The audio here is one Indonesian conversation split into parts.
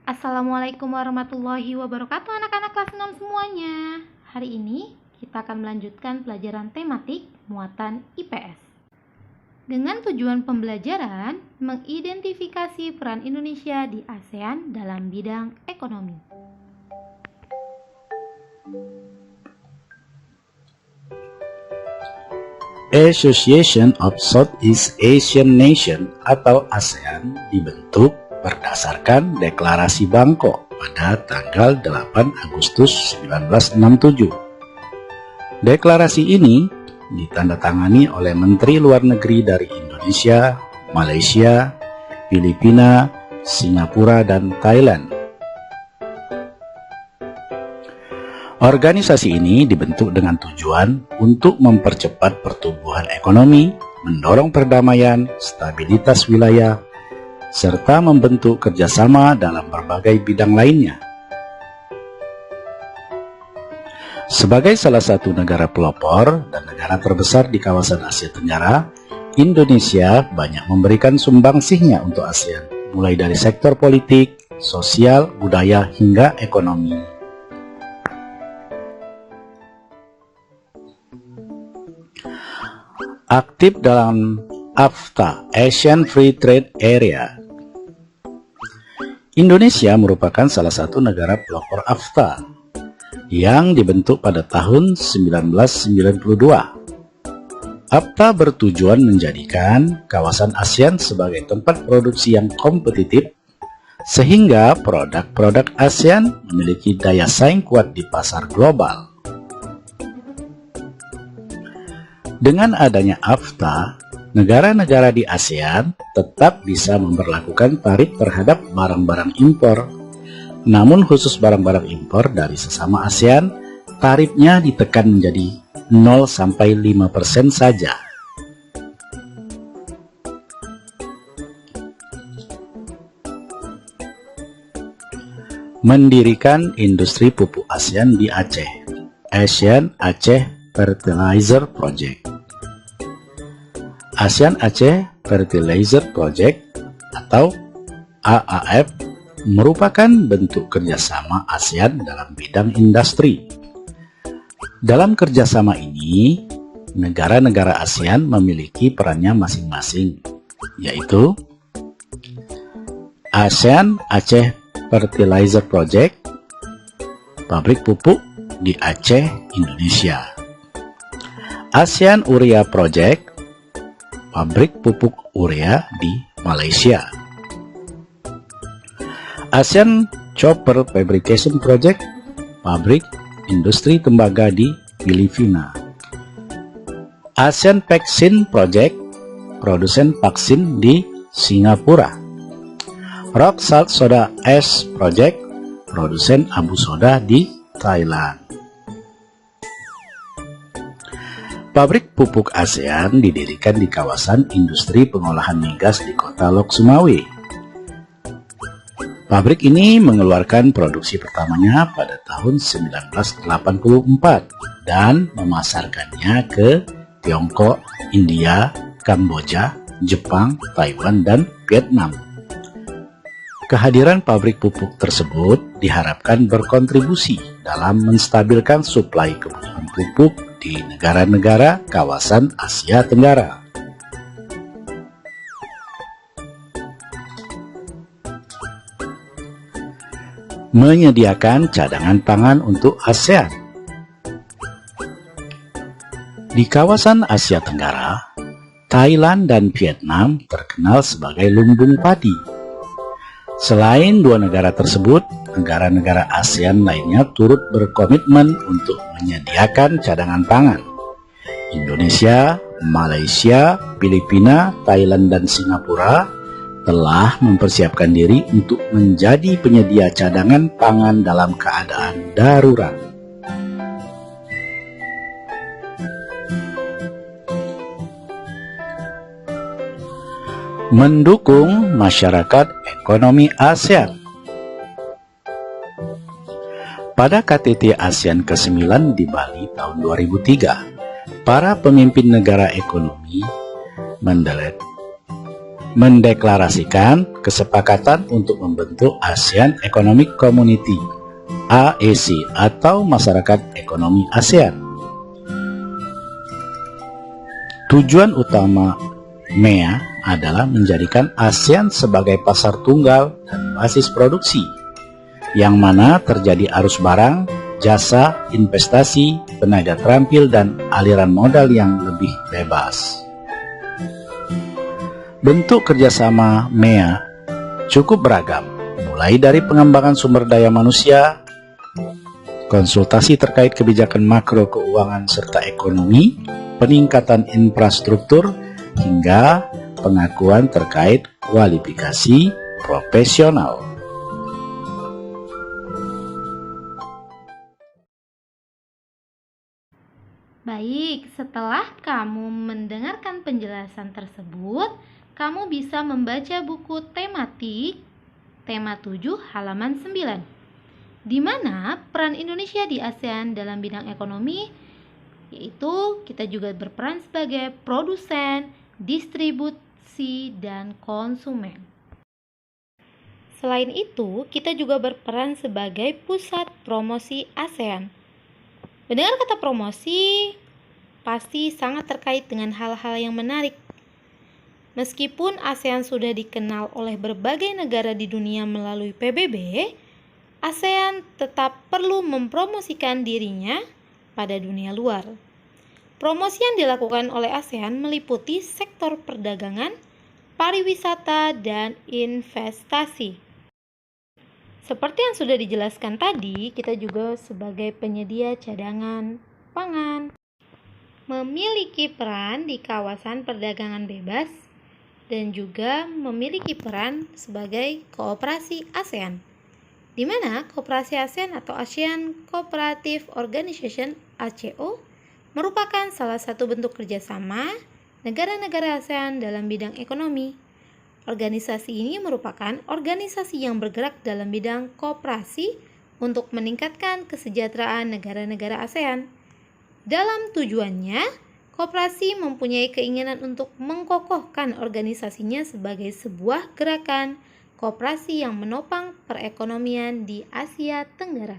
Assalamualaikum warahmatullahi wabarakatuh anak-anak kelas 6 semuanya. Hari ini kita akan melanjutkan pelajaran tematik muatan IPS. Dengan tujuan pembelajaran mengidentifikasi peran Indonesia di ASEAN dalam bidang ekonomi. Association of Southeast Asian Nation atau ASEAN dibentuk berdasarkan Deklarasi Bangkok pada tanggal 8 Agustus 1967. Deklarasi ini ditandatangani oleh Menteri Luar Negeri dari Indonesia, Malaysia, Filipina, Singapura, dan Thailand. Organisasi ini dibentuk dengan tujuan untuk mempercepat pertumbuhan ekonomi, mendorong perdamaian, stabilitas wilayah, serta membentuk kerjasama dalam berbagai bidang lainnya. Sebagai salah satu negara pelopor dan negara terbesar di kawasan Asia Tenggara, Indonesia banyak memberikan sumbangsihnya untuk ASEAN, mulai dari sektor politik, sosial, budaya, hingga ekonomi. Aktif dalam AFTA, Asian Free Trade Area. Indonesia merupakan salah satu negara pelopor AFTA yang dibentuk pada tahun 1992. AFTA bertujuan menjadikan kawasan ASEAN sebagai tempat produksi yang kompetitif sehingga produk-produk ASEAN memiliki daya saing kuat di pasar global. Dengan adanya AFTA, negara-negara di ASEAN tetap bisa memberlakukan tarif terhadap barang-barang impor. Namun khusus barang-barang impor dari sesama ASEAN, tarifnya ditekan menjadi 0-5% saja. Mendirikan industri pupuk ASEAN di Aceh, Asian Aceh Fertilizer Project. ASEAN Aceh Fertilizer Project atau AAF merupakan bentuk kerjasama ASEAN dalam bidang industri. Dalam kerjasama ini, negara-negara ASEAN memiliki perannya masing-masing, yaitu ASEAN Aceh Fertilizer Project, pabrik pupuk di Aceh, Indonesia. ASEAN Urea Project, pabrik pupuk urea di Malaysia. ASEAN Chopper Fabrication Project, pabrik industri tembaga di Filipina. ASEAN Vaccine Project, produsen vaksin di Singapura. Rock Salt Soda Ash Project, produsen abu soda di Thailand. Pabrik pupuk ASEAN didirikan di kawasan industri pengolahan migas di kota Lok Sumawe. Pabrik ini mengeluarkan produksi pertamanya pada tahun 1984 dan memasarkannya ke Tiongkok, India, Kamboja, Jepang, Taiwan, dan Vietnam. Kehadiran pabrik pupuk tersebut diharapkan berkontribusi dalam menstabilkan suplai kebutuhan pupuk di negara-negara kawasan Asia Tenggara. Menyediakan cadangan pangan untuk ASEAN. Di kawasan Asia Tenggara, Thailand dan Vietnam terkenal sebagai lumbung padi. Selain dua negara tersebut, negara-negara ASEAN lainnya turut berkomitmen untuk menyediakan cadangan pangan. Indonesia, Malaysia, Filipina, Thailand, dan Singapura telah mempersiapkan diri untuk menjadi penyedia cadangan pangan dalam keadaan darurat. Mendukung masyarakat ekonomi ASEAN. Pada KTT ASEAN ke-9 di Bali tahun 2003, para pemimpin negara ekonomi mendeklarasikan kesepakatan untuk membentuk ASEAN Economic Community (AEC) atau Masyarakat Ekonomi ASEAN. Tujuan utama MEA adalah menjadikan ASEAN sebagai pasar tunggal dan basis produksi, yang mana terjadi arus barang, jasa, investasi, tenaga terampil, dan aliran modal yang lebih bebas. Bentuk kerjasama MEA cukup beragam, mulai dari pengembangan sumber daya manusia, konsultasi terkait kebijakan makro keuangan serta ekonomi, peningkatan infrastruktur, hingga pengakuan terkait kualifikasi profesional. Baik, setelah kamu mendengarkan penjelasan tersebut, kamu bisa membaca buku tematik tema 7 halaman 9, di mana peran Indonesia di ASEAN dalam bidang ekonomi, yaitu kita juga berperan sebagai produsen, distribusi, dan konsumen. Selain itu, kita juga berperan sebagai pusat promosi ASEAN. Mendengar kata promosi pasti sangat terkait dengan hal-hal yang menarik. Meskipun ASEAN sudah dikenal oleh berbagai negara di dunia melalui PBB, ASEAN tetap perlu mempromosikan dirinya pada dunia luar. Promosi yang dilakukan oleh ASEAN meliputi sektor perdagangan, pariwisata, dan investasi. Seperti yang sudah dijelaskan tadi, kita juga sebagai penyedia cadangan pangan memiliki peran di kawasan perdagangan bebas dan juga memiliki peran sebagai kooperasi ASEAN, di mana kooperasi ASEAN atau ASEAN Cooperative Organization (ACO) merupakan salah satu bentuk kerjasama negara-negara ASEAN dalam bidang ekonomi. Organisasi ini merupakan organisasi yang bergerak dalam bidang kooperasi untuk meningkatkan kesejahteraan negara-negara ASEAN. Dalam tujuannya, koperasi mempunyai keinginan untuk mengkokohkan organisasinya sebagai sebuah gerakan koperasi yang menopang perekonomian di Asia Tenggara.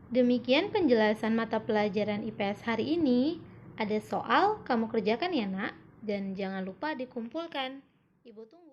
Demikian penjelasan mata pelajaran IPS hari ini. Ada soal, kamu kerjakan ya nak, dan jangan lupa dikumpulkan. Ibu tunggu.